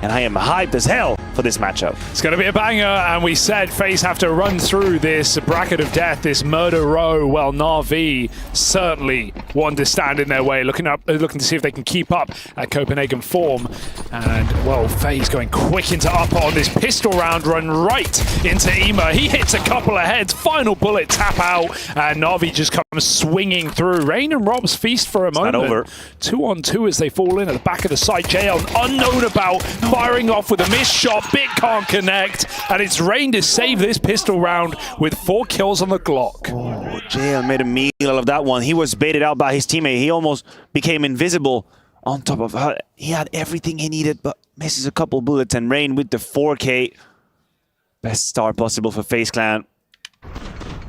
and I am hyped as hell for this matchup. It's going to be a banger, and we said FaZe have to run through this bracket of death, this murder row. Well, NAVI certainly wanted to stand in their way, looking to see if they can keep up at Copenhagen form. And, well, FaZe going quick into upper on this pistol round, run right into Ema. He hits a couple of heads, final bullet, tap out, and NAVI just comes swinging through. Rain and Rob's feast for a moment. Not over. 2-on-2 as they fall in at the back of the site. JL unknown about, firing off with a missed shot. Bit can't connect, and it's Rain to save this pistol round with 4 kills on the Glock. Oh, JL made a meal of that one. He was baited out by his teammate. He almost became invisible on top of her. He had everything he needed, but misses a couple bullets, and Rain with the 4K. Best start possible for FaZe Clan.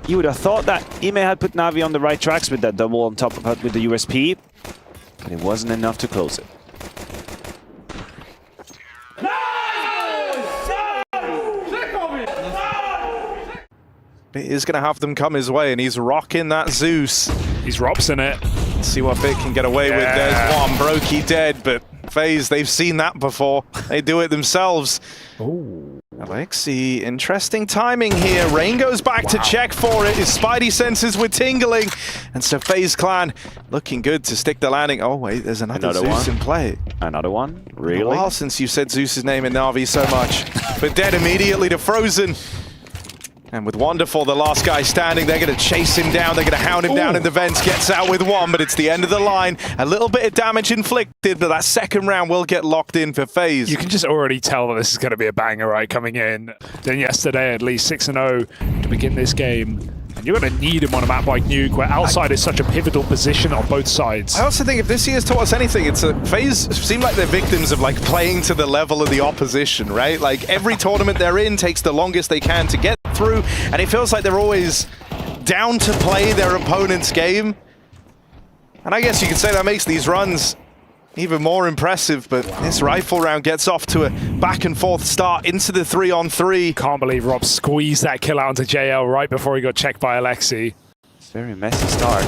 You would have thought that Ime had put Navi on the right tracks with that double on top of her with the USP, but it wasn't enough to close it. It is going to have them come his way, and he's rocking that Zeus. He's Robson it. Let's see what Bit can get away with. There's one. Brokey dead, but FaZe, they've seen that before. They do it themselves. Oh, Alexi, interesting timing here. Rain goes back to check for it. His spidey senses were tingling. And so FaZe Clan looking good to stick the landing. Oh, wait, there's another Zeus in play. Another one? Really? A while since you said Zeus's name in Navi so much. But dead immediately to Frozen. And with Wonderful, the last guy standing, they're going to chase him down. They're going to hound him down in the vents. Gets out with one, but it's the end of the line. A little bit of damage inflicted, but that second round will get locked in for FaZe. you can just already tell that this is going to be a banger, right, coming in. Then yesterday, at least 6-0 to begin this game. And you're going to need him on a map like Nuke, where outside is such a pivotal position on both sides. I also think if this year's taught us anything, it's FaZe seem like they're victims of like playing to the level of the opposition, right? Like every tournament they're in takes the longest they can to get through, and it feels like they're always down to play their opponent's game. And I guess you could say that makes these runs even more impressive, but this rifle round gets off to a back and forth start into the 3-on-3. Can't believe Rob squeezed that kill out onto JL right before he got checked by Alexi. It's a very messy start,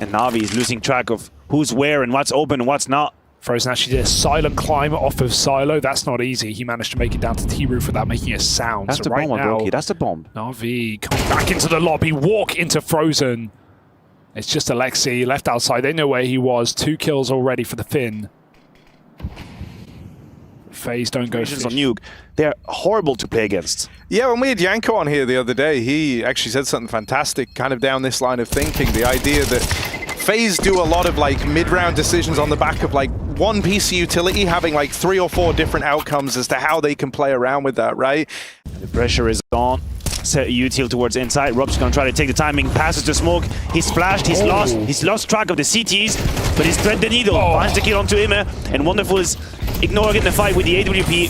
and Navi is losing track of who's where and what's open and what's not. Frozen actually did a silent climb off of Silo. That's not easy. He managed to make it down to T-roof without making a sound. That's so the right bomb, now, Brokey. That's the bomb. Navi coming back into the lobby, walk into Frozen. It's just Alexi left outside. They know where he was. 2 kills already for the Finn. FaZe don't go on Nuke. They're horrible to play against. Yeah, when we had Yanko on here the other day, he actually said something fantastic kind of down this line of thinking. The idea that FaZe do a lot of like mid-round decisions on the back of like one piece of utility having like 3 or 4 different outcomes as to how they can play around with that, right? The pressure is on. Set util towards inside. Rob's gonna try to take the timing, passes to smoke. He's flashed, he's lost track of the CTs, but he's thread the needle. Finds the kill onto him, and Wonderful is ignoring the fight with the AWP.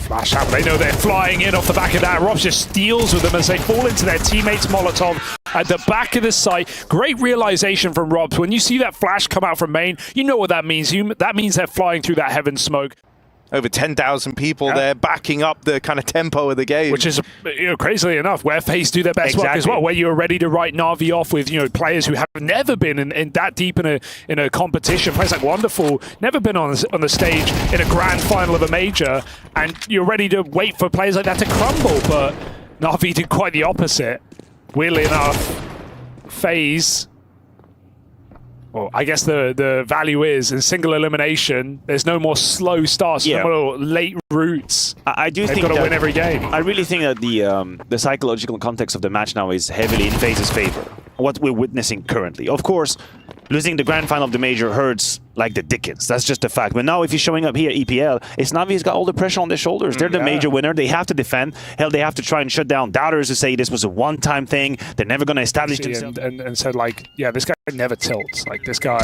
Flash out. They know they're flying in off the back of that. Rob just steals with them as they fall into their teammates' Molotov at the back of the site. Great realization from Rob. When you see that flash come out from main, you know what that means. That means they're flying through that heaven smoke. Over 10,000 people there backing up the kind of tempo of the game. Which is, crazily enough, where FaZe do their best work as well, where you're ready to write Navi off with, players who have never been in that deep in a competition. Players like Wonderful, never been on the stage in a grand final of a major, and you're ready to wait for players like that to crumble, but Navi did quite the opposite. Weirdly enough, FaZe... Well, I guess the value is in single elimination, there's no more slow starts, no more late routes. I do think they've got to win every game. I really think that the psychological context of the match now is heavily in FaZe's favor. What we're witnessing currently. Of course, losing the grand final of the major hurts like the dickens. That's just a fact. But now if you're showing up here at EPL, it's Navi's got all the pressure on their shoulders. They're the major winner. They have to defend. Hell, they have to try and shut down doubters who say this was a one-time thing. They're never going to establish themselves. And said, like, yeah, this guy never tilts. Like, this guy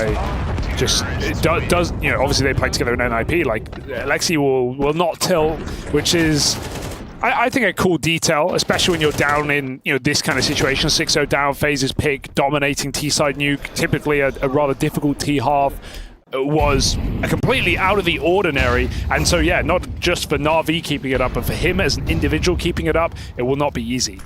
just does, obviously they play together in NIP. Like, Alexi will not tilt, which is... I think a cool detail, especially when you're down in this kind of situation. 6-0 down, FaZe's pick, dominating T-side Nuke, typically a rather difficult T-half, was completely out of the ordinary. And so, yeah, not just for Navi keeping it up, but for him as an individual keeping it up, it will not be easy.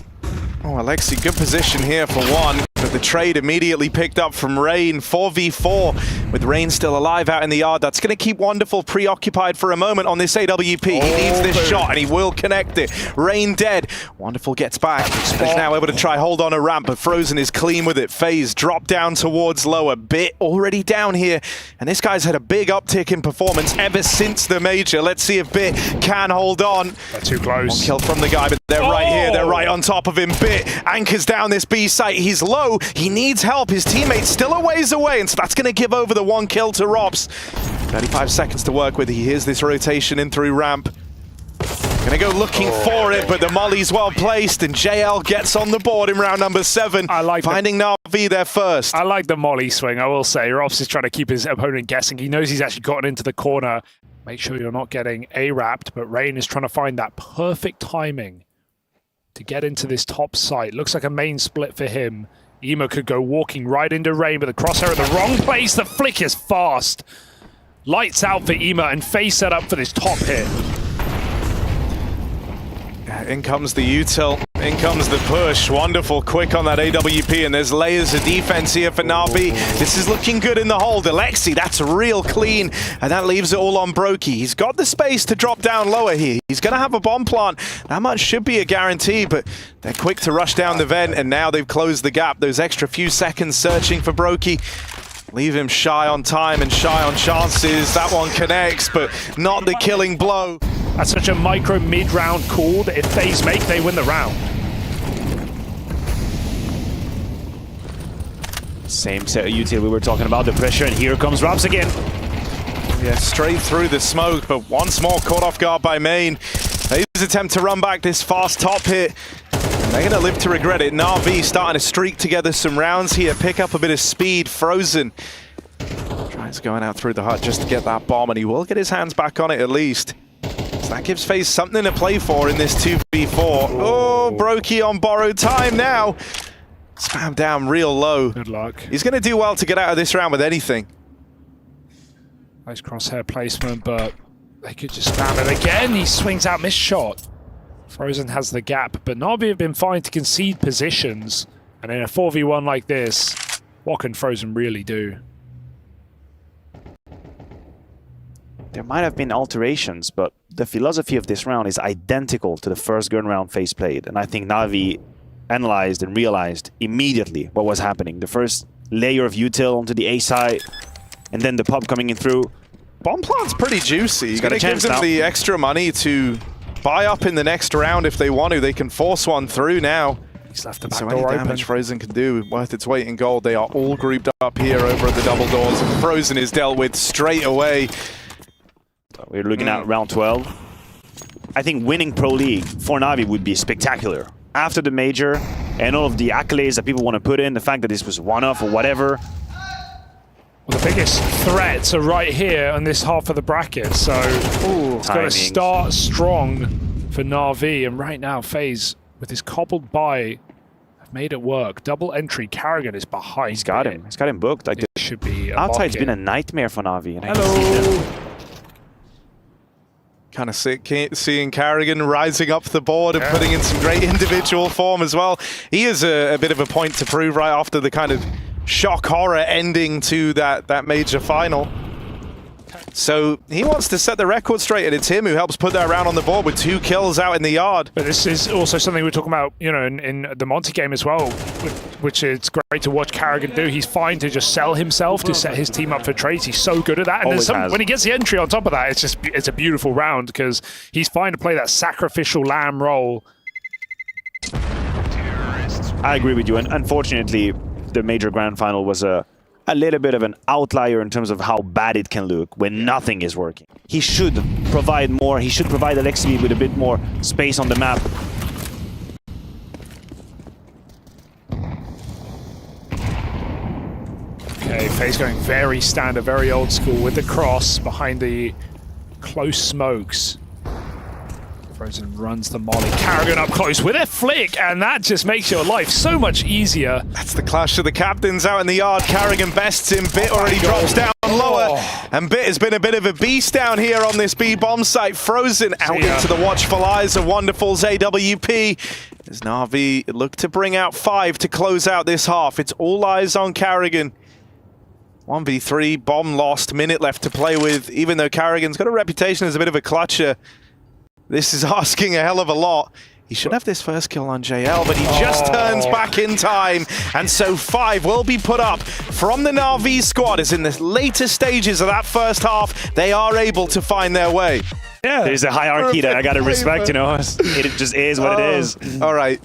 Oh, Alexi, good position here for one. The but the trade immediately picked up from Rain. 4v4 with Rain still alive out in the yard. That's going to keep Wonderful preoccupied for a moment on this AWP. He needs this shot and he will connect it. Rain dead. Wonderful gets back. He's now able to try hold on a ramp, but Frozen is clean with it. FaZe drop down towards lower. Bit already down here, and this guy's had a big uptick in performance ever since the major. Let's see if Bit can hold on. They're too close. One kill from the guy, but they're right here. They're right on top of him. Bit anchors down this B site. He's low. He needs help. His teammate's still a ways away, and so that's going to give over the one kill to Robs. 35 seconds to work with. He hears this rotation in through ramp. Gonna go looking for it, but the molly's well placed, and JL gets on the board in round number 7. I like finding NAVI there first. I like the molly swing, I will say. Robs is trying to keep his opponent guessing. He knows he's actually gotten into the corner. Make sure you're not getting A-wrapped, but Rain is trying to find that perfect timing to get into this top site. Looks like a main split for him. Emo could go walking right into Rain, but the crosshair at the wrong place. The flick is fast. Lights out for Emo, and FaZe set up for this top hit. In comes the util, in comes the push. Wonderful, quick on that AWP, and there's layers of defense here for Navi. This is looking good in the hold. Alexi, that's real clean, and that leaves it all on Brokey. He's got the space to drop down lower here. He's going to have a bomb plant. That much should be a guarantee, but they're quick to rush down the vent, and now they've closed the gap. Those extra few seconds searching for Brokey leave him shy on time and shy on chances. That one connects, but not the killing blow. That's such a micro mid-round call that if FaZe make, they win the round. Same set of util we were talking about, the pressure, and here comes Robs again. Yeah, straight through the smoke, but once more caught off guard by Main. FaZe's attempt to run back this fast top hit. They're going to live to regret it. NAVI starting to streak together some rounds here, pick up a bit of speed. Frozen tries going out through the hut just to get that bomb, and he will get his hands back on it at least. So that gives FaZe something to play for in this 2v4. Oh, Brokey on borrowed time now. Spam down real low. Good luck. He's going to do well to get out of this round with anything. Nice crosshair placement, but they could just spam it again. He swings out, missed shot. Frozen has the gap, but Navi have been fine to concede positions. And in a 4v1 like this, what can Frozen really do? There might have been alterations, but the philosophy of this round is identical to the first gun round FaZe played. And I think Navi analyzed and realized immediately what was happening. The first layer of util onto the A side, and then the pop coming in through. Bomb plant's pretty juicy. He's got a chance give them now. the extra money to buy up in the next round if they want to. They can force one through now. He's left the back So door any open. damage Frozen can do worth its weight in gold. They are all grouped up here over at the double doors, and Frozen is dealt with straight away. We're looking at round 12. I think winning Pro League for Navi would be spectacular. After the major and all of the accolades that people want to put in, the fact that this was one-off or whatever. Well, the biggest threats are right here on this half of the bracket, so it's got to start strong for Navi. And right now, FaZe, with his cobbled by, have made it work. Double entry, Carrigan is behind. He's got him. He's got him booked. Like, it should be outside's been a nightmare for Navi. And Hello. Kind of seeing Carrigan rising up the board and putting in some great individual form as well. He is a bit of a point to prove right after the kind of shock horror ending to that major final. So he wants to set the record straight, and it's him who helps put that round on the board with 2 kills out in the yard. But this is also something we're talking about, you know, in the Monty game as well, which is great to watch Carrigan do. He's fine to just sell himself to set his team up for trades. He's so good at that. And when he gets the entry on top of that, it's a beautiful round because he's fine to play that sacrificial lamb role. I agree with you, and unfortunately, the major grand final was a little bit of an outlier in terms of how bad it can look when nothing is working. He should provide more. He should provide Alexi with a bit more space on the map. Okay, FaZe going very standard, very old school with the cross behind the close smokes. Frozen runs the molly. Carrigan up close with a flick, and that just makes your life so much easier. That's the clash of the captains out in the yard. Carrigan bests him. Bit already drops down lower. And Bit has been a bit of a beast down here on this B-bomb site. Frozen out into the watchful eyes of Wonderful's AWP. As Na'Vi look to bring out 5 to close out this half. It's all eyes on Carrigan. 1v3, bomb lost, minute left to play with. Even though Carrigan's got a reputation as a bit of a clutcher, this is asking a hell of a lot. He should have this first kill on JL, but he just turns back in time. And so 5 will be put up from the Na'Vi squad as in the later stages of that first half, they are able to find their way. Yeah, there's a hierarchy that I gotta respect, you know. It just is what it is. All right.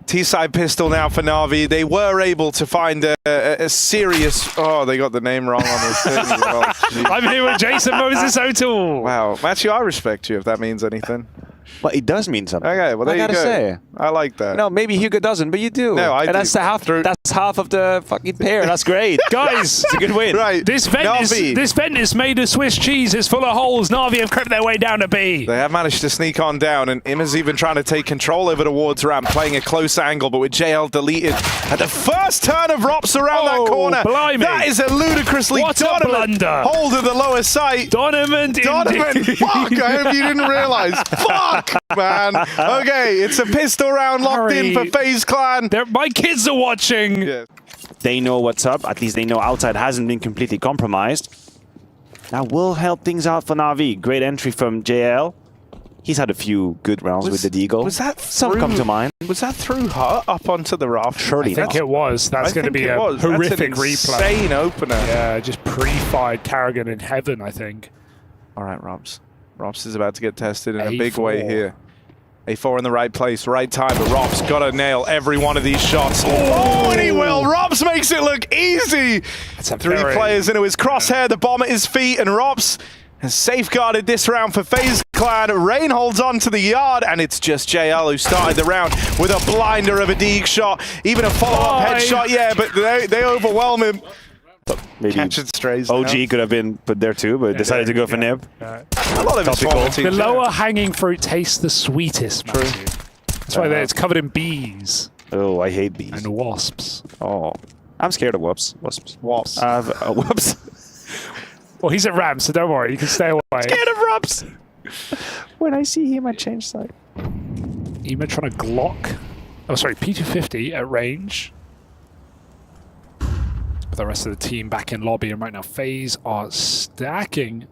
T-side pistol now for Na'Vi. They were able to find a serious... Oh, they got the name wrong on this thing as well. I'm here with Jason Moses O'Toole. Wow. Matthew, I respect you if that means anything. Well, it does mean something. Okay, well, there you go. I gotta say. I like that. No, maybe Hugo doesn't, but you do. No, I do. That's half of the fucking pair. That's great. Guys, it's a good win. Right. This vent is made of Swiss cheese. It's full of holes. Na'Vi have crept their way down to B. They have managed to sneak on down, and Imma's even trying to take control over towards ramp, playing a close angle, but with JL deleted. At the first turn of Rops around that corner. Blimey. That is a ludicrously What a blunder. hold of the lower sight. Donovan, Fuck, I hope you didn't realize. Fuck, man. Okay, it's a pistol round locked in for FaZe Clan. My kids are watching. Yeah. They know what's up. At least they know outside hasn't been completely compromised. That will help things out for Na'Vi. Great entry from JL. He's had a few good rounds with the Deagle. Was that some come to mind? Was that through her up onto the raft? Surely I think it was. That's going to be a horrific replay. Insane opener. Yeah, just pre-fired Carrigan in heaven, I think. All right, Robs. Robs is about to get tested in a big A4. way here. A4 in the right place, right time, but Robs got to nail every one of these shots. Oh, and he will! Robs makes it look easy! Three players into his crosshair, the bomb at his feet, and Robs has safeguarded this round for FaZe Clan. Rain holds on to the yard, and it's just JL who started the round with a blinder of a Deeg shot. Even a follow-up headshot, yeah, but they overwhelm him. Maybe Catch it strays. OG could have been put there too, but decided to go for Nib. A lot of his former teams, the lower hanging fruit tastes the sweetest, Matthew. That's why it's covered in bees. Oh, I hate bees. And wasps. Oh, I'm scared of wasps. Wasps. Whoops. Well, he's at Ram, so don't worry. You can stay away. Scared of Robs. When I see him, I change side. Ema trying to Glock. Oh, sorry, P250 at range. The rest of the team back in lobby, and right now FaZe are stacking,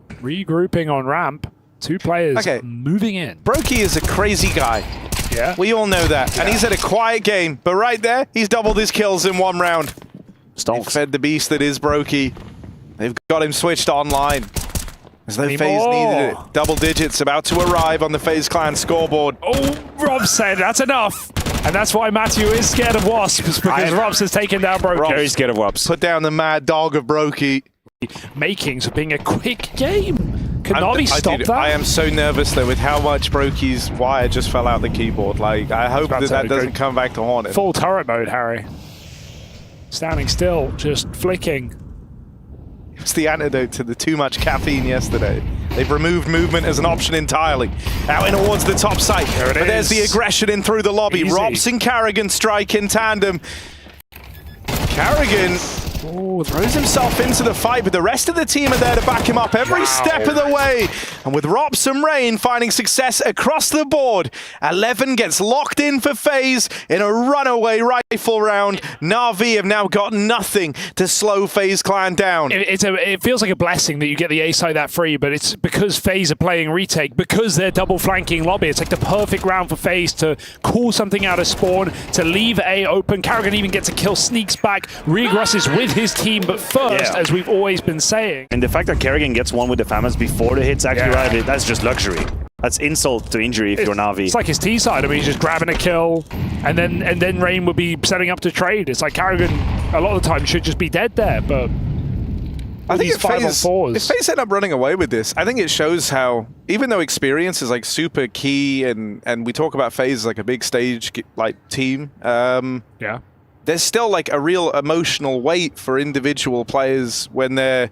regrouping on ramp. 2 players moving in. Brokey is a crazy guy. Yeah. We all know that. And he's had a quiet game, but right there, he's doubled his kills in 1 round. Stonks. They've fed the beast that is Brokey. They've got him switched online. As though FaZe needed it. Double digits about to arrive on the FaZe Clan scoreboard. Oh, Rob said that's enough. And that's why Matthew is scared of wasps, because Robs has taken down Brokey. Very scared of wasps. Put down the mad dog of Brokey. Makings of being a quick game. Can Na'Vi stop that? I am so nervous though with how much Brokey's wire just fell out the keyboard. Like, I hope that doesn't come back to haunt him. Full turret mode, Harry. Standing still, just flicking. It's the antidote to the too much caffeine yesterday. They've removed movement as an option entirely. Out in towards the top side. But there's the aggression in through the lobby. Robs and Carrigan strike in tandem. Carrigan throws himself into the fight, but the rest of the team are there to back him up every step of the way. And with Robs and Rain finding success across the board, 11 gets locked in for FaZe in a runaway rifle round. Na'Vi have now got nothing to slow FaZe Clan down. It feels like a blessing that you get the A side that free, but it's because FaZe are playing retake, because they're double flanking lobby. It's like the perfect round for FaZe to call something out of spawn, to leave A open. Carrigan even gets a kill, sneaks back, regrosses with his team, but first, as we've always been saying. And the fact that Kerrigan gets one with the FAMAS before the hits actually arrive, that's just luxury. That's insult to injury if you're Na'Vi. It's like his T side. I mean, he's just grabbing a kill, and then Rain would be setting up to trade. It's like Carrigan, a lot of the time, should just be dead there, but I think if 5-on-4s. FaZe end up running away with this, I think it shows how, even though experience is like super key, and we talk about FaZe as like a big stage like team, there's still like a real emotional weight for individual players when they're,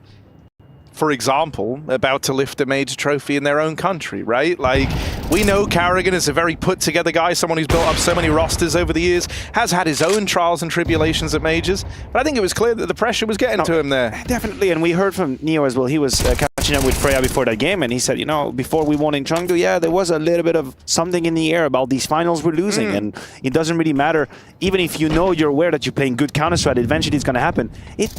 for example, about to lift a major trophy in their own country, right? Like, we know Carrigan is a very put-together guy, someone who's built up so many rosters over the years, has had his own trials and tribulations at majors, but I think it was clear that the pressure was getting to him there. Definitely, and we heard from Neo as well. He was catching up with Freya before that game, and he said, you know, before we won in Chengdu, yeah, there was a little bit of something in the air about these finals we're losing, and it doesn't really matter. Even if you know, you're aware that you're playing good counter-strike, eventually it's going to happen. It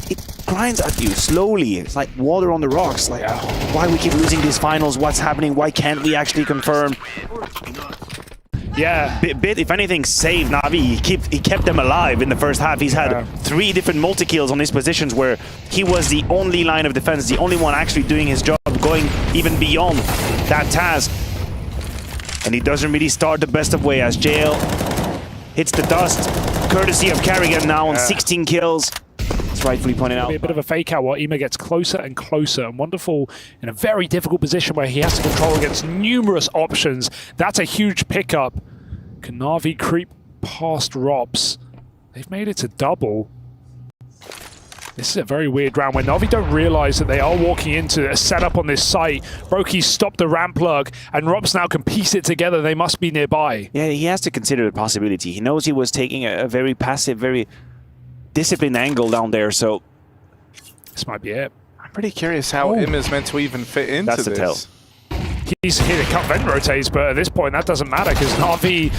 grinds at you slowly. It's like water on the rocks. Like, why we keep losing these finals? What's happening? Why can't we actually confirm? Yeah. Bit, if anything, saved Navi. He kept them alive in the first half. He's had 3 different multi-kills on his positions where he was the only line of defense, the only one actually doing his job, going even beyond that task. And he doesn't really start the best of way as JL hits the dust, courtesy of Carrigan now on 16 kills. It's rightfully pointed out. A bit of a fake out while Ema gets closer and closer, and Wonderful in a very difficult position where he has to control against numerous options. That's a huge pickup. Can NAVI creep past Rops? They've made it to double. This is a very weird round where NAVI don't realize that they are walking into a setup on this site. Brokey stopped the ramp plug, and Rops now can piece it together. They must be nearby. Yeah, he has to consider the possibility. He knows he was taking a very passive, very disciplined angle down there, so this might be it. I'm pretty curious how Ima's meant to even fit into this. That's the tell. He's hit a cut vent rotates, but at this point that doesn't matter because NAVI.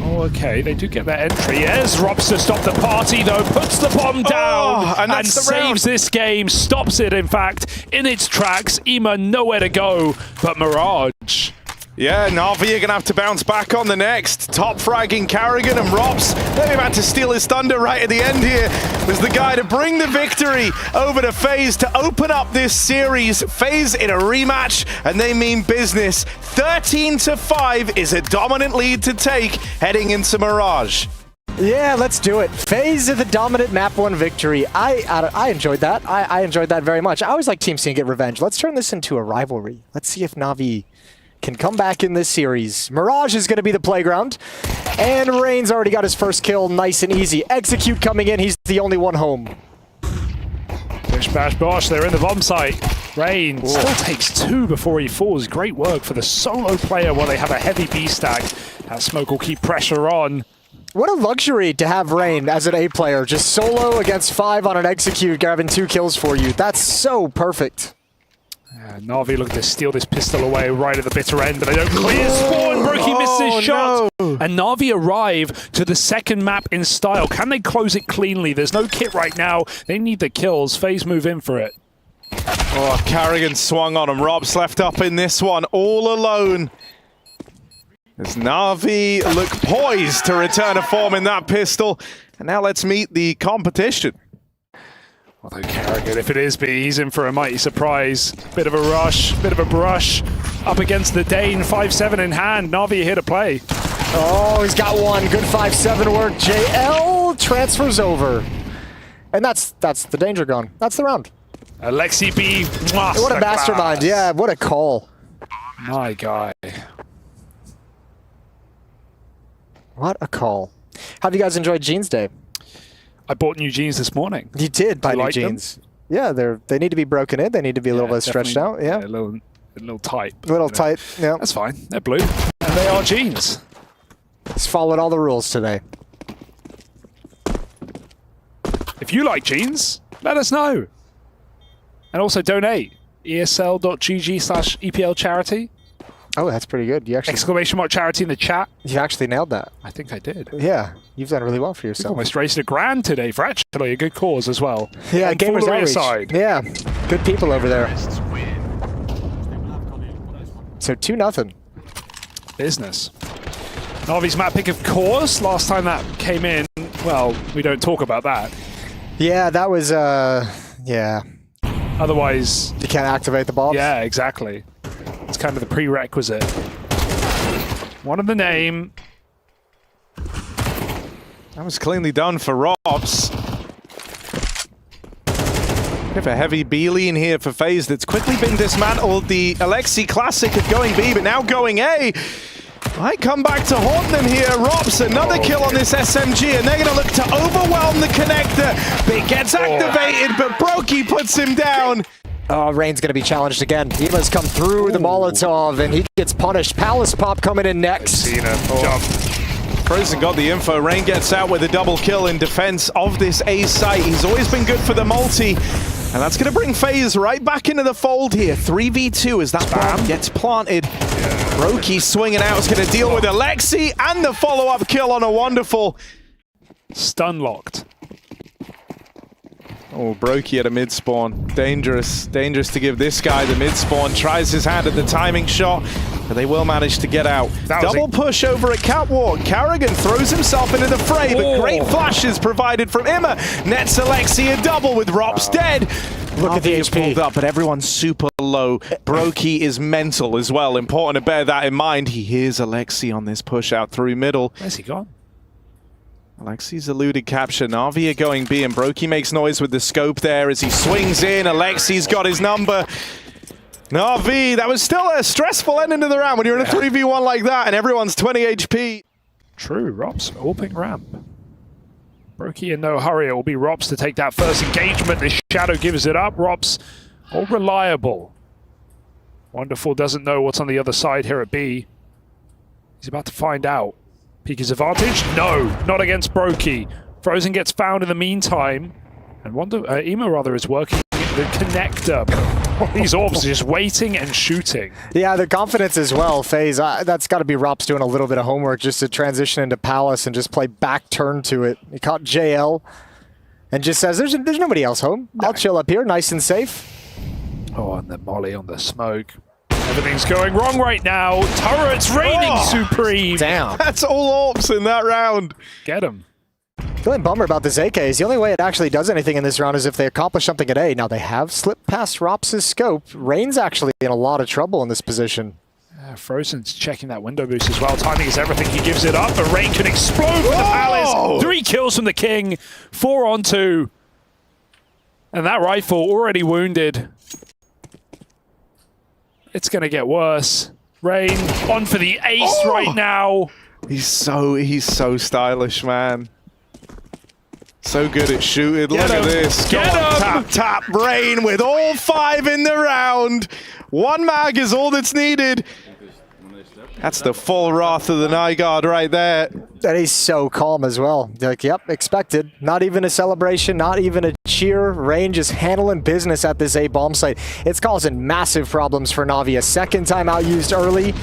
Oh, okay, they do get their entry. Yes, Robs to stop the party though, puts the bomb down and saves this game, stops it in fact in its tracks. Ema nowhere to go, but Mirage. Yeah, Navi are going to have to bounce back on the next. Top fragging Carrigan and Rops. They're about to steal his thunder right at the end here. Was the guy to bring the victory over to FaZe to open up this series. FaZe in a rematch, and they mean business. 13-5 is a dominant lead to take heading into Mirage. Yeah, let's do it. FaZe of the dominant map 1 victory. I enjoyed that. I enjoyed that very much. I always like Team C and get revenge. Let's turn this into a rivalry. Let's see if Navi can come back in this series. Mirage is going to be the playground, and Rain's already got his first kill, nice and easy. Execute coming in, he's the only one home. Bish bash bosh, they're in the bomb site. Rain still takes 2 before he falls. Great work for the solo player while they have a heavy B stack. That smoke will keep pressure on. What a luxury to have Rain as an A player, just solo against 5 on an execute, grabbing 2 kills for you. That's so perfect. Navi looking to steal this pistol away right at the bitter end, but they don't clear spawn. Brokey misses his shot. No. And Navi arrive to the second map in style. Can they close it cleanly? There's no kit right now. They need the kills. FaZe move in for it. Oh, Carrigan swung on him. Rob's left up in this one, all alone. As Navi look poised to return a form in that pistol. And now let's meet the competition. Although Carrigan, if it is B, he's in for a mighty surprise. Bit of a rush, bit of a brush. Up against the Dane, 5-7 in hand. Navi here to play. Oh, he's got one. Good 5-7 work. JL transfers over. And that's the danger gone. That's the round. Alexi B. What a mastermind. Yeah, what a call. My guy. What a call. How have you guys enjoyed Jeans Day? I bought new jeans this morning. You did buy new jeans. Yeah, they need to be broken in. They need to be a little bit stretched out. Yeah, a little tight. A little tight. Yeah, that's fine. They're blue, and they are jeans. Just followed all the rules today. If you like jeans, let us know, and also donate. ESL.gg/EPL charity. Oh, that's pretty good. You actually !charity in the chat. You actually nailed that. I think I did. Yeah, you've done really well for yourself. Almost raised $1,000 today for actually a good cause as well. Yeah, Gamers Outreach. Yeah, good people over there. So 2-0. Business. Navi's map pick, of course. Last time that came in, well, we don't talk about that. Yeah, that was yeah. Otherwise, you can't activate the bombs. Yeah, exactly. It's kind of the prerequisite. One of the name. That was cleanly done for Robs. Bit of a heavy B lean here for FaZe that's quickly been dismantled. The Alexi classic of going B, but now going A. Might come back to haunt them here. Robs, another kill on this SMG, and they're going to look to overwhelm the connector. It gets activated, but Brokey puts him down. Oh, Rain's going to be challenged again. Eva's come through the Molotov, and he gets punished. Palace Pop coming in next. Jump. Frozen got the info. Rain gets out with a double kill in defense of this A site. He's always been good for the multi. And that's going to bring FaZe right back into the fold here. 3v2 as that bomb gets planted. Brokey swinging out is going to deal with Alexi and the follow-up kill on a wonderful. Stun locked. Oh, Brokey at a mid-spawn. Dangerous. Dangerous to give this guy the mid-spawn. Tries his hand at the timing shot, but they will manage to get out. Double push over at Catwalk. Karrigan throws himself into the fray, but great flashes provided from Imma. Nets Alexi a double with Rops dead. Look at the HP. Pulled up, but everyone's super low. Brokey is mental as well. Important to bear that in mind. He hears Alexi on this push out through middle. Where's he gone? Alexi's eluded capture. NAVI are going B, and Brokey makes noise with the scope there as he swings in. Alexi's got his number. NAVI, that was still a stressful ending to the round when you're in a 3v1 like that and everyone's 20 HP. True, Rops, AWPing ramp. Brokey in no hurry. It will be Rops to take that first engagement. The Shadow gives it up. Rops, all reliable. Wonderful doesn't know what's on the other side here at B. He's about to find out. Peek his advantage? No, not against Brokey. Frozen gets found in the meantime. And Imma rather is working the connector. These orbs are just waiting and shooting. Yeah, the confidence as well, FaZe. That's got to be Rops doing a little bit of homework just to transition into Palace and just play back turn to it. He caught JL and just says, there's nobody else home. I'll chill up here, nice and safe. Oh, and the molly on the smoke. Everything's going wrong right now. Turrets reigning supreme. Damn. That's all orbs in that round. Get him. The only bummer about this AK is the only way it actually does anything in this round is if they accomplish something at A. Now they have slipped past Rops' scope. Rain's actually in a lot of trouble in this position. Frozen's checking that window boost as well. Timing is everything. He gives it up. But Rain can explode for the Palace. 3 kills from the King. 4 on 2. And that rifle already wounded. It's going to get worse. Rain on for the ace right now. He's so stylish, man. So good at shooting. Look at this. Go on, tap. Rain with all 5 in the round. 1 mag is all that's needed. That's the full wrath of the Nygaard right there. And he's so calm as well. Like, yep, expected. Not even a celebration, not even a cheer. Rain just handling business at this A bomb site. It's causing massive problems for Navi. A second time out used early.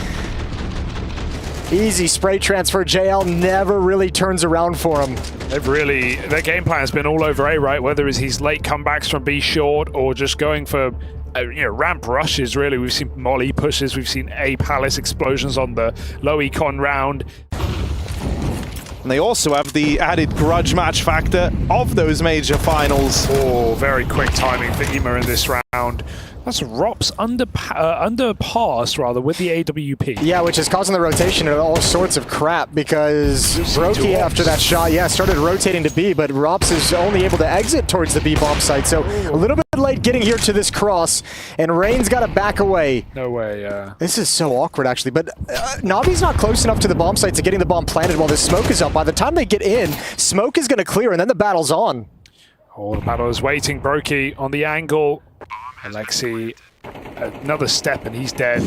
Easy spray transfer. JL never really turns around for him. Their game plan has been all over A, right? Whether it's his late comebacks from B short or just going for ramp rushes, really. We've seen molly pushes, we've seen A Palace explosions on the low econ round. And they also have the added grudge match factor of those major finals. Oh, very quick timing for Imma in this round. That's Rops underpassed, rather, with the AWP. Yeah, which is causing the rotation and all sorts of crap because Brokey, after that shot, started rotating to B, but Rops is only able to exit towards the B bomb site. So a little bit late getting here to this cross, and Rain's got to back away. No way, This is so awkward, actually, but Navi's not close enough to the bomb site to getting the bomb planted while this smoke is up. By the time they get in, smoke is going to clear, and then the battle's on. Oh, the battle is waiting. Brokey on the angle. Alexi, another step and he's dead.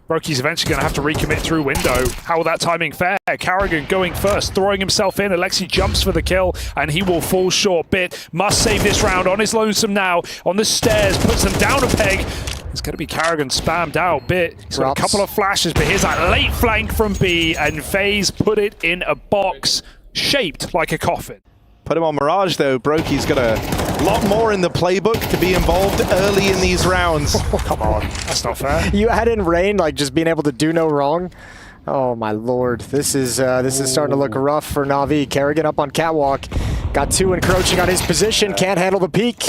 Brokey's eventually going to have to recommit through window. How will that timing fare? Karrigan going first, throwing himself in. Alexi jumps for the kill, and he will fall short. Bit must save this round on his lonesome now. On the stairs, puts them down a peg. It's going to be Karrigan spammed out. Bit, he's got a couple of flashes, but here's that late flank from B, and FaZe put it in a box shaped like a coffin. Put him on Mirage, though. Brokey's got a lot more in the playbook to be involved early in these rounds. Come on, that's not fair. You add in Rain, like just being able to do no wrong. Oh my lord, this is starting to look rough for Navi. Karrigan up on Catwalk. Got 2 encroaching on his position, can't handle the peak.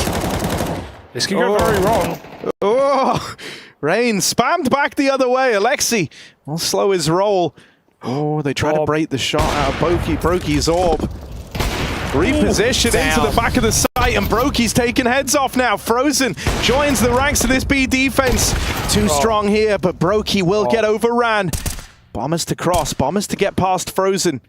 This could go very wrong. Oh, Rain spammed back the other way. Alexi will slow his roll. Oh, they try to break the shot out of Brokey's orb. Reposition into the back of the site, and Brokey's taking heads off now. Frozen joins the ranks of this B defense. Too strong here, but Brokey will get overran. Bombers to cross, bombers to get past Frozen.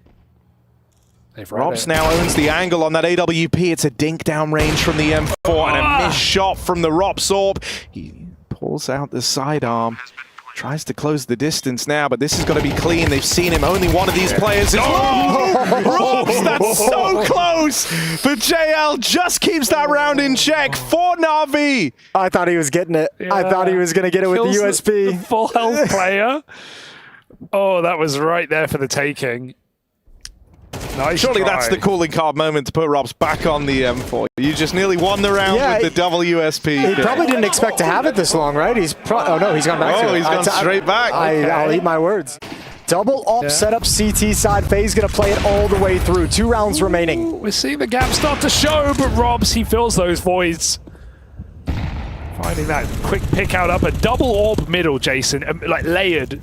Rops now owns the angle on that AWP. It's a dink down range from the M4 and a missed shot from the Rops orb. He pulls out the sidearm. Tries to close the distance now, but this is going to be clean. They've seen him. Only one of these players is... Oh! Robs, that's so close! But JL just keeps that round in check for Na'Vi. I thought he was getting it. Yeah. I thought he was going to get it with the USP. The full health player. Oh, that was right there for the taking. Nice Surely try. that's the calling card moment to put Robs back on the M4. You just nearly won the round with the double USP. He probably didn't expect to have it this long, right? Oh no, he's gone back to it. He's gone straight back. I'll eat my words. Double op setup CT side. FaZe gonna play it all the way through. 2 rounds remaining. We're seeing the gap start to show, but Robs, he fills those voids. Finding that quick pick out up a double orb middle, Jason, like layered.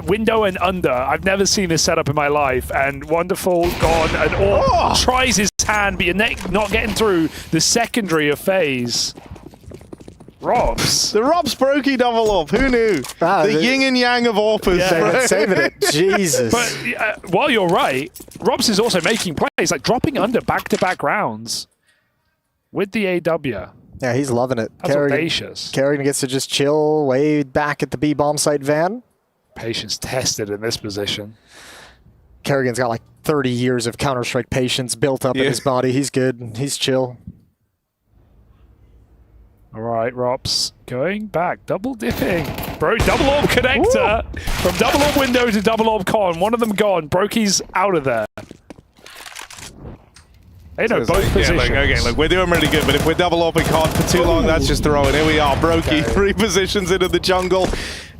Window and under. I've never seen this setup in my life. And Wonderful gone. And Orb tries his hand, but you're not getting through the secondary of FaZe. Robs. The Robs Brokey double orb. Who knew? The yin and yang of Orpers. Yeah, saving it. Jesus. But while you're right, Robs is also making plays, like dropping under back-to-back rounds with the AW. Yeah, he's loving it. That's audacious. Kerrigan gets to just chill way back at the B bomb site van. Patience tested in this position. Kerrigan's got like 30 years of counterstrike patience built up in his body. He's good. He's chill. All right, Robs going back, double dipping. Bro, double orb connector. Ooh. From double orb window to double orb con. One of them gone. Brokey's out of there. They know both positions. Look, we're doing really good, but if we're double orbing con for too long, that's just throwing. Here we are, Brokey repositions into the jungle.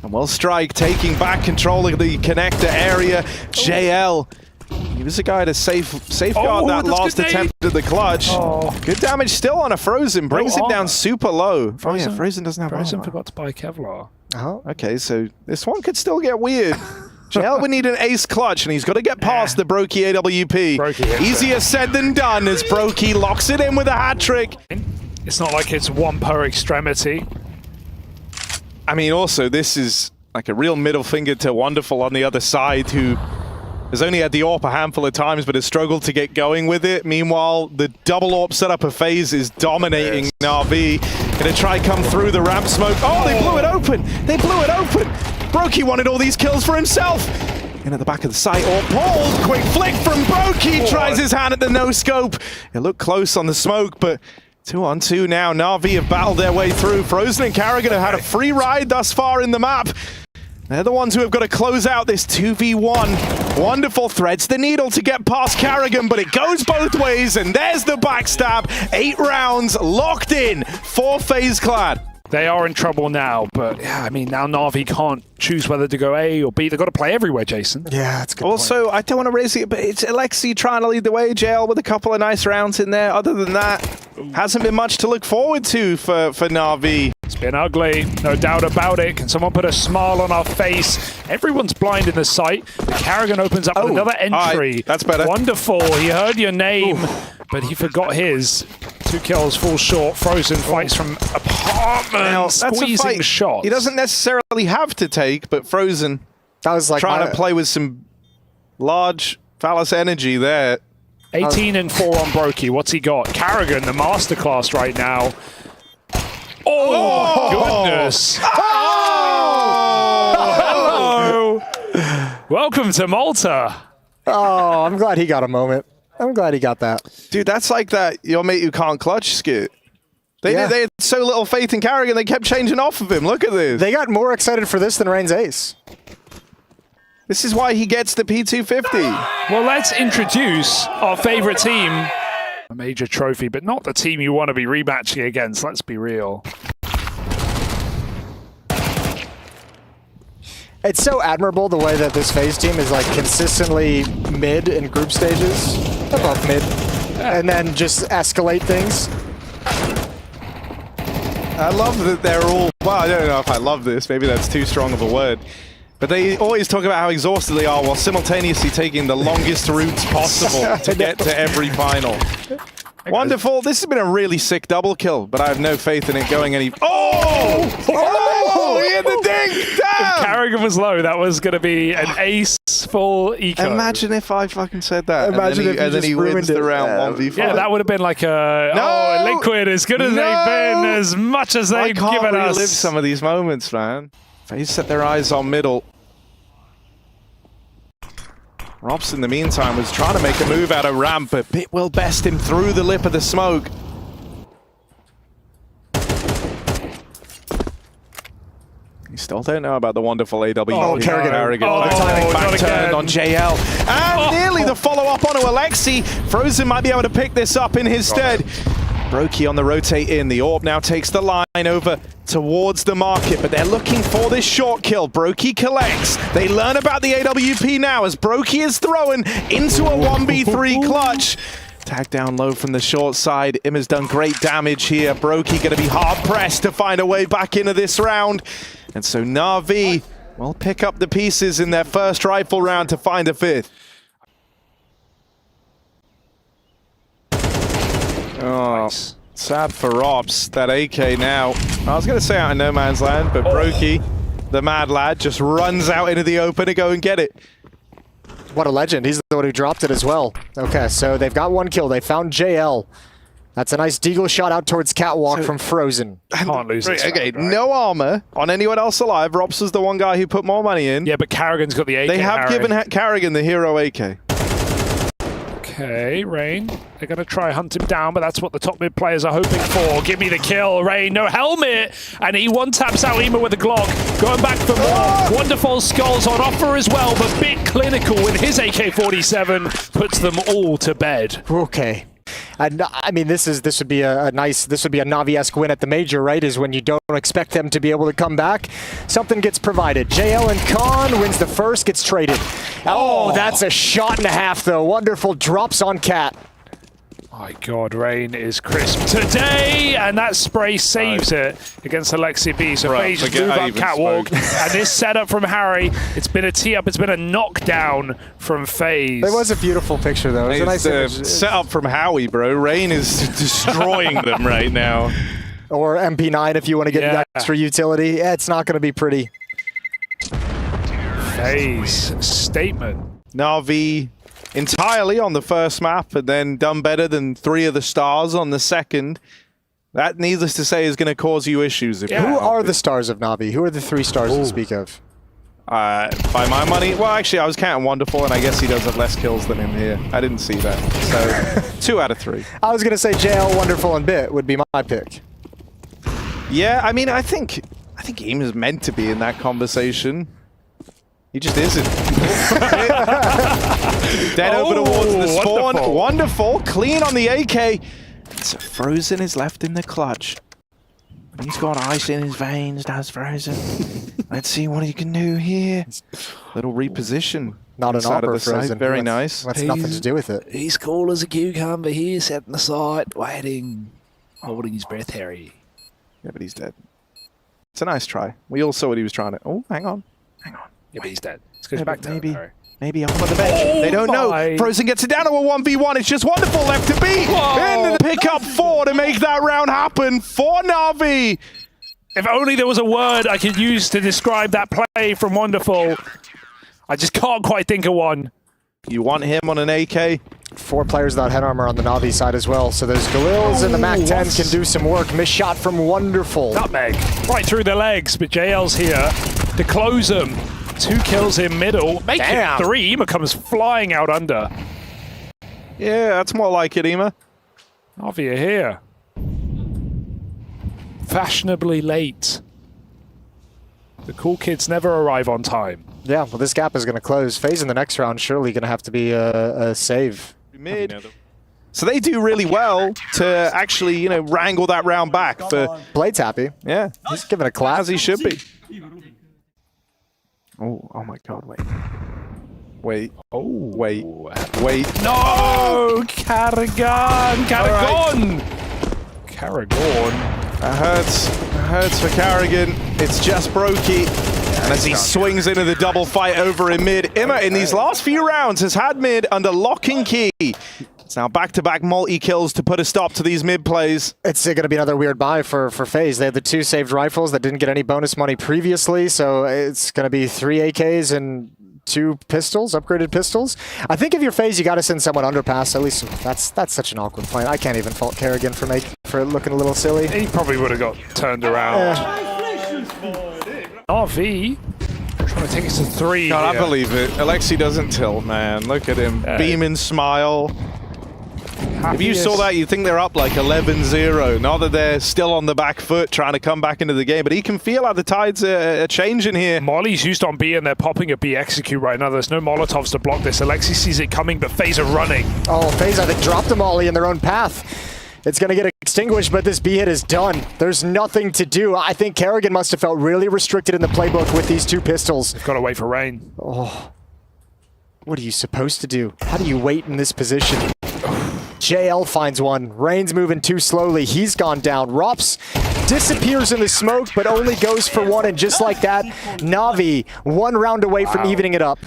And will Strike taking back control of the connector area. JL, he was the guy to safeguard that last attempt at the clutch. Good damage still on a Frozen, brings him down super low. Frozen, Frozen doesn't have Frozen forgot to buy Kevlar. Okay, so this one could still get weird. JL would need an ace clutch, and he's got to get past the Brokey AWP. Easier said than done as Brokey locks it in with a hat trick. It's not like it's one per extremity. I mean, also, this is like a real middle finger to Wonderful on the other side, who has only had the AWP a handful of times, but has struggled to get going with it. Meanwhile, the double AWP setup of FaZe is dominating Na'Vi. Gonna try come through the ramp smoke. Oh, they blew it open! They blew it open! Brokey wanted all these kills for himself. In at the back of the site, or pulled. Quick flick from Brokey. Tries his hand at the no-scope. It looked close on the smoke, but 2-on-2 now. Na'Vi have battled their way through. Frozen and Kerrigan have had a free ride thus far in the map. They're the ones who have got to close out this 2v1. Wonderful threads the needle to get past Kerrigan, but it goes both ways, and there's the backstab. 8 rounds locked in for FaZe Clan. They are in trouble now, but yeah, I mean, now Na'Vi can't choose whether to go A or B. They've got to play everywhere, Jason. Yeah, that's a good Also, I don't want to raise it, but it's Alexi trying to lead the way. JL with a couple of nice rounds in there. Other than that, hasn't been much to look forward to for Na'Vi. It's been ugly, no doubt about it. Can someone put a smile on our face? Everyone's blind in the site. Kerrigan opens up with another entry. Right, that's better. Wonderful. He heard your name, but he forgot his. 2 kills, fall short. Frozen fights from apartment, squeezing shots. He doesn't necessarily have to take, but Frozen that was like trying to play with some large phallus energy there. 18 and 4 on Brokey. What's he got? Kerrigan, the masterclass right now. Oh, goodness. Oh! Hello. Welcome to Malta. Oh, I'm glad he got a moment. I'm glad he got that. Dude, that's like that your mate who can't clutch skit. They had so little faith in Kerrigan, they kept changing off of him. Look at this. They got more excited for this than Rain's ace. This is why he gets the P250. Well, let's introduce our favorite team. A major trophy, but not the team you want to be rematching against. Let's be real. It's so admirable the way that this FaZe team is like consistently mid in group stages, above mid, and then just escalate things. I love that they're all, well, I don't know if I love this, maybe that's too strong of a word, but they always talk about how exhausted they are while simultaneously taking the longest routes possible to get to every final. Wonderful. This has been a really sick double kill, but I have no faith in it going any... Oh! Oh! He hit the dink! Damn! If Kerrigan was low, that was going to be an ace full eco. Imagine if I fucking said that. Imagine and then he wins the round 1v5. Yeah, that would have been like a... No! Oh, Liquid, as good as they've been, as much as they've given us. I can't relive some of these moments, man. FaZe set their eyes on middle. Rops, in the meantime, was trying to make a move out of ramp, but Bit will best him through the lip of the smoke. You still don't know about the wonderful AW. Oh, Carrigan. Oh, the timing back turn on JL. And nearly the follow-up onto Alexi. Frozen might be able to pick this up in his stead. Brokey on the rotate in. The AWP now takes the line over towards the market, but they're looking for this short kill. Brokey collects. They learn about the AWP now as Brokey is thrown into a 1v3 clutch. Tag down low from the short side. Imma's done great damage here. Brokey going to be hard-pressed to find a way back into this round. And so NAVI will pick up the pieces in their first rifle round to find a fifth. Oh, nice. Sad for Ops, that AK now. I was going to say out in no man's land, but Brokey, the mad lad, just runs out into the open to go and get it. What a legend. He's the one who dropped it as well. Okay, so they've got one kill. They found JL. That's a nice deagle shot out towards Catwalk from Frozen. Can't lose this Okay, round, right? no armor on anyone else alive. Rops was the one guy who put more money in. Yeah, but Carrigan's got the AK. They have given Carrigan the hero AK. Okay, Rain. They're going to try hunt him down, but that's what the top mid players are hoping for. Give me the kill, Rain. No helmet. And he one-taps out Ema with a Glock. Going back for more. Wonderful skulls on offer as well, but Bit clinical with his AK-47 puts them all to bed. Okay. And I mean, this would be a Navi-esque win at the major, right? Is when you don't expect them to be able to come back. Something gets provided. JL and Khan wins the first, gets traded. Oh, that's a shot and a half, though. Wonderful drops on Cat. My God, Rain is crisp today, and that spray saves it against Alexi B. So FaZe just move up Catwalk, and this setup from Harry, it's been a tee-up, it's been a knockdown from FaZe. It was a beautiful picture, though. It was a nice setup from Howie, bro. Rain is destroying them right now. Or MP9 if you want to get extra utility. Yeah, it's not going to be pretty. FaZe statement. NAVI entirely on the first map and then done better than 3 of the stars on the second. That, needless to say, is going to cause you issues. If Who are the stars of NAVI? Who are the 3 stars to speak of? By my money, well, actually, I was counting Wonderful, and I guess he does have less kills than him here. I didn't see that. So, 2 out of 3. I was going to say JL, Wonderful, and Bit would be my pick. Yeah, I mean, I think Ema's meant to be in that conversation. He just isn't. Dead over towards the spawn. Wonderful. Clean on the AK. So Frozen is left in the clutch. He's got ice in his veins, does Frozen. Let's see what he can do here. Little reposition. Not an offer, Frozen. Very nice. That's nothing to do with it. He's cool as a cucumber here, set in the side, waiting, holding his breath, Harry. Yeah, but he's dead. It's a nice try. We all saw what he was trying to... Oh, hang on. Hang on. Yeah, but he's dead. Let's go back to Maybe up on the bench. They don't know. Frozen gets it down to a 1v1. It's just Wonderful left to beat. And pick up 4 to make that round happen for Navi. If only there was a word I could use to describe that play from Wonderful. I just can't quite think of one. You want him on an AK? 4 players without head armor on the Navi side as well. So those Galils and the MAC-10 can do some work. Missed shot from Wonderful. Nutmeg. Right through the legs, but JL's here to close them. 2 kills in middle. Make it 3. Ema comes flying out under. Yeah, that's more like it, Ema. Navi are here. Fashionably late. The cool kids never arrive on time. Yeah, well, this gap is going to close. FaZe in the next round surely going to have to be a save. Mid. So they do really well to actually, you know, wrangle that round back. For Blade's happy. Yeah. He's giving a clap. As he should be. Oh my God, wait. Wait. Oh, wait. Wait. No! Carrigan! Carrigan! Carrigan. That hurts. That hurts for Carrigan. It's just Brokey. And as he swings into the double fight over in mid, Emma in these last few rounds has had mid under lock and key. It's now back-to-back multi-kills to put a stop to these mid plays. It's going to be another weird buy for FaZe. They had the 2 saved rifles that didn't get any bonus money previously, so it's going to be 3 AKs and 2 pistols, upgraded pistols. I think if you're FaZe, you got to send someone underpass. At least that's such an awkward plan. I can't even fault Carrigan for looking a little silly. He probably would have got turned around. NAVI trying to take it to 3. God, I believe it. Alexi doesn't tilt, man. Look at him. Beaming smile. If you saw that, you'd think they're up like 11-0. Not that they're still on the back foot trying to come back into the game, but he can feel how the tides are changing here. Molly's used on B, and they're popping a B execute right now. There's no Molotovs to block this. Alexi sees it coming, but FaZe are running. Oh, FaZe, I think, dropped the Molly in their own path. It's going to get extinguished, but this B hit is done. There's nothing to do. I think karrigan must have felt really restricted in the playbook with these 2 pistols. They've got to wait for Rain. Oh. What are you supposed to do? How do you wait in this position? JL finds one. Rain's moving too slowly. He's gone down. Rops disappears in the smoke, but only goes for one, and just like that, Navi 1 round away from evening it up.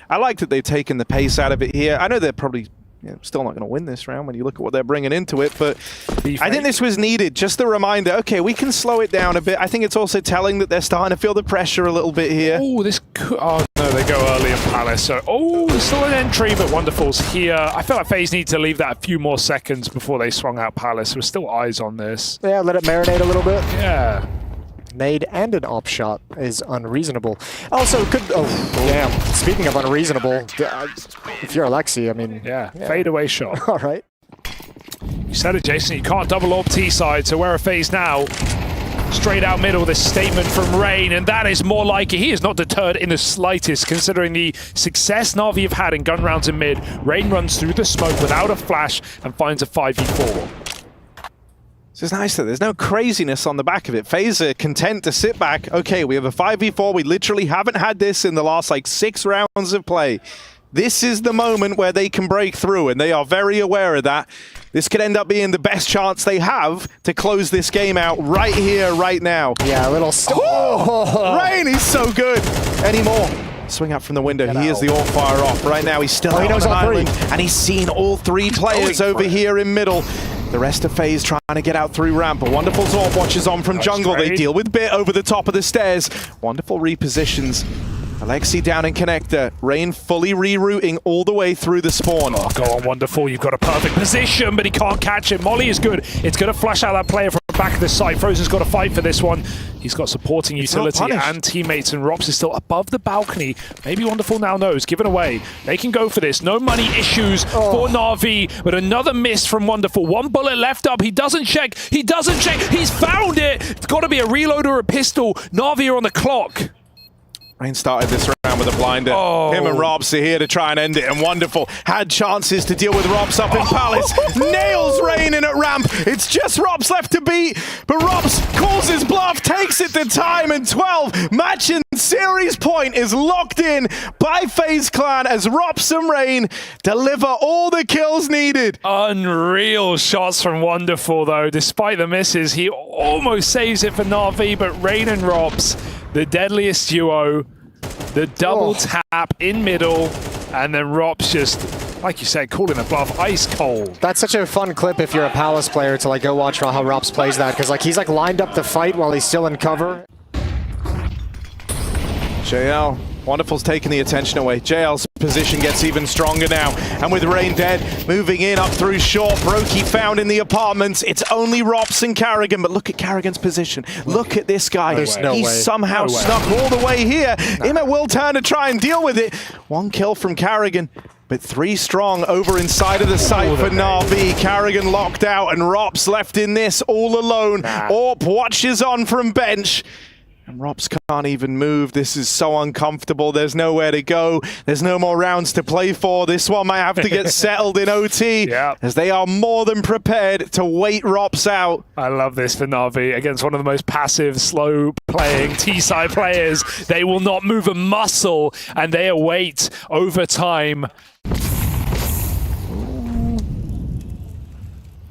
I like that they've taken the pace out of it here. I know they're probably still not going to win this round when you look at what they're bringing into it, but I think this was needed. Just a reminder, okay, we can slow it down a bit. I think it's also telling that they're starting to feel the pressure a little bit here. Oh, this could... Oh, no, they go early in Palace. So, oh, still an entry, but Wonderful's here. I feel like FaZe need to leave that a few more seconds before they swung out Palace. There's still eyes on this. Yeah, let it marinate a little bit. Yeah. Nade and an op shot is unreasonable. Also, could... Oh, damn. Speaking of unreasonable, if you're Alexi, I mean... Yeah, fadeaway shot. All right. You said it, Jason. You can't double AWP T-side, so where are FaZe now? Straight out middle, this statement from Rain, and that is more like it. He is not deterred in the slightest, considering the success Na'Vi have had in gun rounds in mid. Rain runs through the smoke without a flash and finds a 5v4. It's nice that there's no craziness on the back of it. FaZe are content to sit back. Okay, we have a 5v4. We literally haven't had this in the last like 6 rounds of play. This is the moment where they can break through, and they are very aware of that. This could end up being the best chance they have to close this game out right here, right now. Yeah, a little... Rain, he's so good. Any more? Swing out from the window. He is the AWP fire off. Right now, he's still out on an island, and he's seen all 3 players over here in middle. The rest of FaZe trying to get out through ramp, but Wonderful AWP watches on from jungle. They deal with Bit over the top of the stairs. Wonderful repositions. Alexi down in connector. Rain fully rerouting all the way through the spawn. Oh, go on, Wonderful. You've got a perfect position, but he can't catch it. Molly is good. It's going to flash out that player from the back of the site. Frozen's got to fight for this one. He's got supporting utility and teammates, and Rops is still above the balcony. Maybe Wonderful now knows. Given away. They can go for this. No money issues for Na'Vi, but another miss from Wonderful. 1 bullet left up. He doesn't check. He doesn't check. He's found it. It's got to be a reload or a pistol. Na'Vi are on the clock. Rain started this round with a blinder. Him and Robs are here to try and end it, and Wonderful had chances to deal with Robs up in Palace. Nails Rain in at ramp. It's just Robs left to beat, but Robs calls his bluff, takes it to time, and 12. Match and series point is locked in by FaZe Clan as Robs and Rain deliver all the kills needed. Unreal shots from Wonderful, though. Despite the misses, he almost saves it for Na'Vi, but Rain and Robs, the deadliest duo, the double tap in middle, and then Robs just, like you said, calling the bluff, ice cold. That's such a fun clip if you're a Palace player to like go watch how Robs plays that, because like he's like lined up the fight while he's still in cover. JL, Wonderful's taking the attention away. JL's position gets even stronger now. And with Rain dead, moving in up through short. Brokey found in the apartments. It's only Rops and karrigan, but look at karrigan's position. Look at this guy. He's somehow snuck all the way here. Imet will turn to try and deal with it. 1 kill from karrigan, but 3 strong over inside of the site for Na'Vi. karrigan locked out, and Rops left in this all alone. AWP watches on from bench. And Robs can't even move. This is so uncomfortable. There's nowhere to go. There's no more rounds to play for. This one might have to get settled in OT, as they are more than prepared to wait Robs out. I love this for Na'Vi against one of the most passive, slow-playing T-side players. They will not move a muscle, and they await overtime.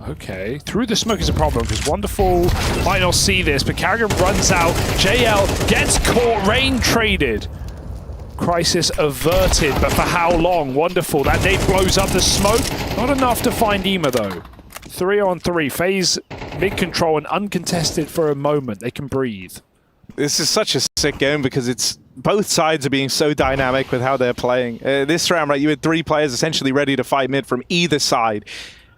Okay, through the smoke is a problem because Wonderful might not see this, but karrigan runs out. JL gets caught, Rain traded. Crisis averted, but for how long? Wonderful, that nade blows up the smoke. Not enough to find Ema though. 3 on 3, FaZe mid-control and uncontested for a moment. They can breathe. This is such a sick game because it's both sides are being so dynamic with how they're playing. This round, right, you had 3 players essentially ready to fight mid from either side.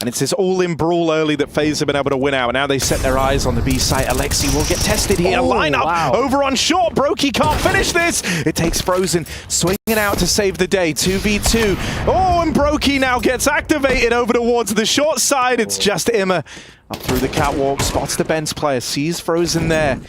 And it's this all-in brawl early that FaZe have been able to win out. And now they set their eyes on the B site. Alexi will get tested here. Lineup over on short. Brokey can't finish this. It takes Frozen swinging out to save the day. 2v2. Oh, and Brokey now gets activated over towards the short side. It's just Imma up through the catwalk. Spots the Benz player. Sees Frozen there.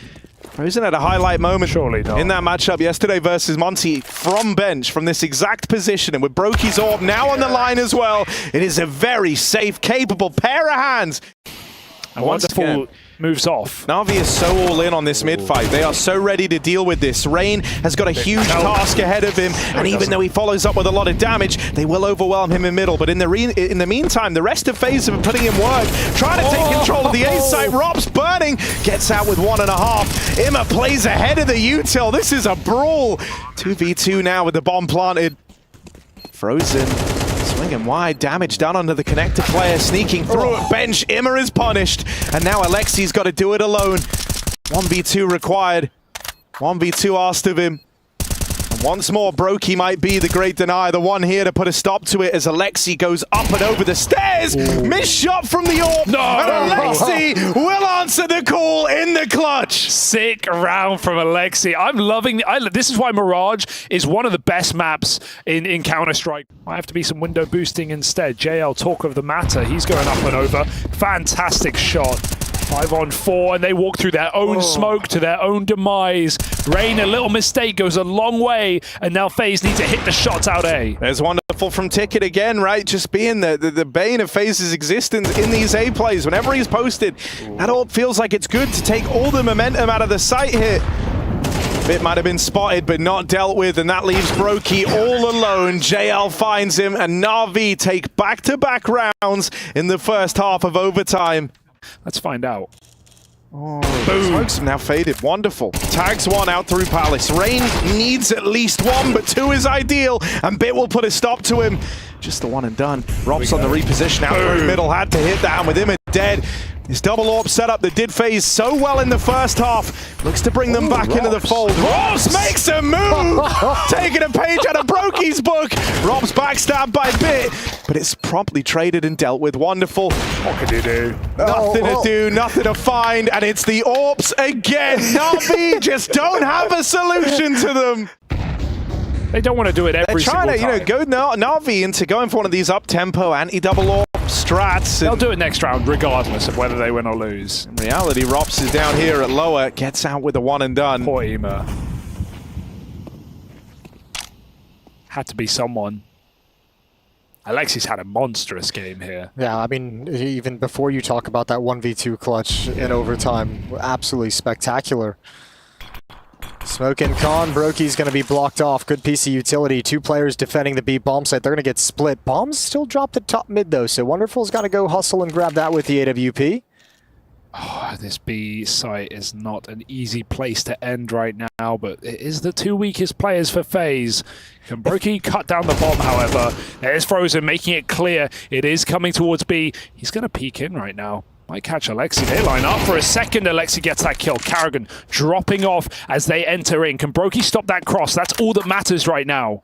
Frozen had a highlight moment Surely not. in that matchup yesterday versus Monty from bench, from this exact position. And with Brokey's orb now on the line as well, it is a very safe, capable pair of hands. And wonderful moves off. NAVI is so all in on this mid fight. They are so ready to deal with this. Rain has got a huge task ahead of him, and even though he follows up with a lot of damage, they will overwhelm him in middle. But in the meantime, the rest of FaZe have been putting in work, trying to take control of the A site. Rob's burning, gets out with 1.5. Imma plays ahead of the util. This is a brawl. 2v2 now with the bomb planted. Frozen. Swinging wide, damage done onto the connector player, sneaking through at bench. Imma is punished, and now Alexi's got to do it alone. 1v2 required, 1v2 asked of him. And once more, Brokey might be the great denier, the one here to put a stop to it as Alexi goes up and over the stairs. Missed shot from the orb, and Alexi will answer the call in the clutch. Sick round from Alexi. I'm loving this is why Mirage is one of the best maps in Counter-Strike. Might have to be some window boosting instead. JL, talk of the matter. He's going up and over. Fantastic shot. 5-on-4, and they walk through their own smoke to their own demise. Rain, a little mistake, goes a long way, and now FaZe need to hit the shots out A. There's wonderful from Ticket again, right? Just being the bane of FaZe's existence in these A plays. Whenever he's posted, that all feels like it's good to take all the momentum out of the site hit. Bit might have been spotted, but not dealt with, and that leaves Brokey all alone. JL finds him, and NAVI take back-to-back rounds in the first half of overtime. Let's find out. Oh, smokes now faded. Wonderful. Tags one out through Palace. Rain needs at least one, but two is ideal, and Bit will put a stop to him. Just the one and done. Rob's on the reposition out through middle. Had to hit that, and with him dead. His double orb setup that did FaZe so well in the first half looks to bring them back into the fold. Robs makes a move! Taking a page out of Brokey's book. Rob's backstabbed by Bit, but it's promptly traded and dealt with. Wonderful. What can you do? Nothing to do, nothing to find, and it's the orbs again. NAVI just don't have a solution to them. They don't want to do it every single time. They're trying to, go NAVI into going for one of these up-tempo anti-double orb strats. They'll do it next round, regardless of whether they win or lose. In reality, Rops is down here at lower, gets out with a one and done. Poor Imma. Had to be someone. Alexi's had a monstrous game here. Yeah, I mean, even before you talk about that 1v2 clutch in overtime, absolutely spectacular. Smoke and Con, Brokey's going to be blocked off. Good piece of utility. Two players defending the B bomb site. They're going to get split. Bombs still dropped at top mid, though, so Wonderful's got to go hustle and grab that with the AWP. Oh, this B site is not an easy place to end right now, but it is the two weakest players for FaZe. Can Brokey cut down the bomb, however? There's Frozen making it clear. It is coming towards B. He's going to peek in right now. Might catch Alexi. They line up for a second. Alexi gets that kill. Carrigan dropping off as they enter in. Can Brokey stop that cross? That's all that matters right now.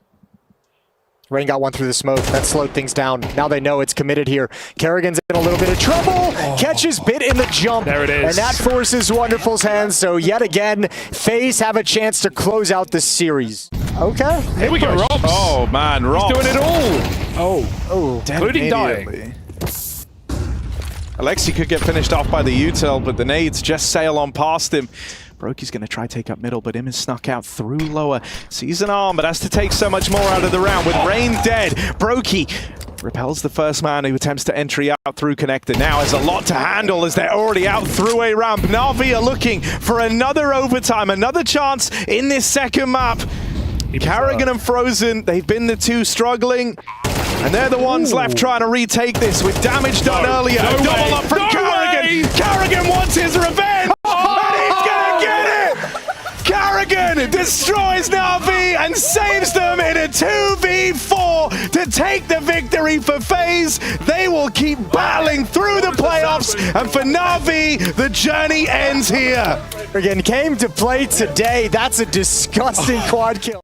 Rain got one through the smoke. That slowed things down. Now they know it's committed here. Kerrigan's in a little bit of trouble. Catches Bit in the jump. There it is. And that forces Wonderful's hands. So yet again, FaZe have a chance to close out the series. Okay. Here we go, Robs. Oh, man, Robs. He's doing it all. Oh, including dying. Alexi could get finished off by the util, but the nades just sail on past him. Brokey's going to try take up middle, but him is snuck out through lower. Sees an arm, but has to take so much more out of the round. With Rain dead, Brokey repels the first man who attempts to entry out through connector. Now has a lot to handle as they're already out through a ramp. NAVI are looking for another overtime, another chance in this second map. Carrigan and Frozen, they've been the two struggling. And they're the ones left trying to retake this with damage done earlier. Double up from Carrigan. Carrigan wants his revenge. And he's going to get it. Carrigan destroys NAVI and saves them in a 2v4 to take the victory for FaZe. They will keep battling through the playoffs. And for NAVI, the journey ends here. Carrigan came to play today. That's a disgusting quad kill.